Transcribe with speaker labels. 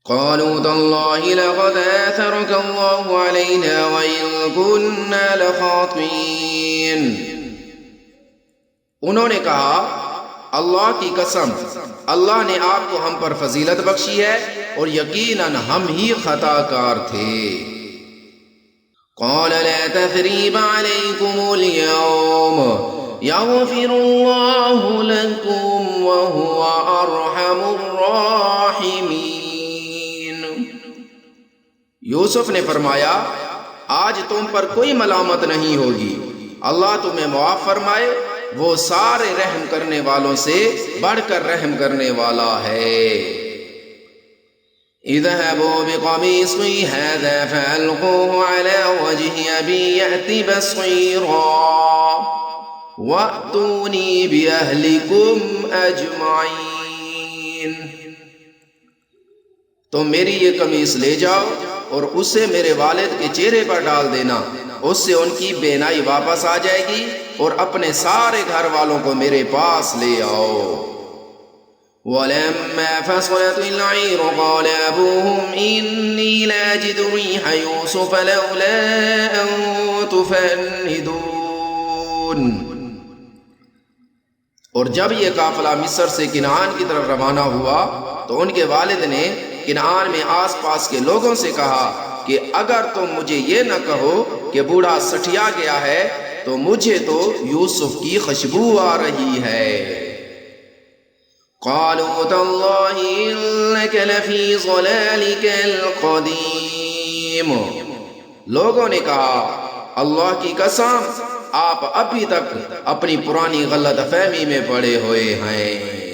Speaker 1: قالوا تالله لقد آثرك الله علينا وإن كنا لخاطئين۔ انہوں نے کہا اللہ کی قسم اللہ نے آپ کو ہم پر فضیلت بخشی ہے اور یقیناً ہم ہی خطا کار تھے۔ قال لا تثريب عليكم اليوم يغفر الله لكم وهو أرحم الراحمين۔ یوسف نے فرمایا آج تم پر کوئی ملامت نہیں ہوگی، اللہ تمہیں معاف فرمائے، وہ سارے رحم کرنے والوں سے بڑھ کر رحم کرنے والا ہے۔ اذهبوا بقميصي هذا فألقوه على وجه أبي يأت بصيرا وأتوني بأهلكم أجمعين۔ تم میری یہ قمیص لے جاؤ اور اسے میرے والد کے چہرے پر ڈال دینا، اس سے ان کی بینائی واپس آ جائے گی، اور اپنے سارے گھر والوں کو میرے پاس لے آؤ۔ وَلَمَّا فَصَلَتِ الْعِيرُ قَالَ أَبُوهُمْ إِنِّي لَأَجِدُ رِيحَ يُوسُفَ لَوْلَا أَن تُفَنِّدُونِ۔ اور جب یہ قافلہ مصر سے کنعان کی طرف روانہ ہوا تو ان کے والد نے کنعان میں آس پاس کے لوگوں سے کہا کہ اگر تم مجھے یہ نہ کہو کہ بوڑھا سٹھیا گیا ہے تو مجھے تو یوسف کی خوشبو آ رہی ہے۔ قالوا تالله إنك لفي ضلالك القديم۔ لوگوں نے کہا اللہ کی قسم آپ ابھی تک اپنی پرانی غلط فہمی میں پڑے ہوئے ہیں۔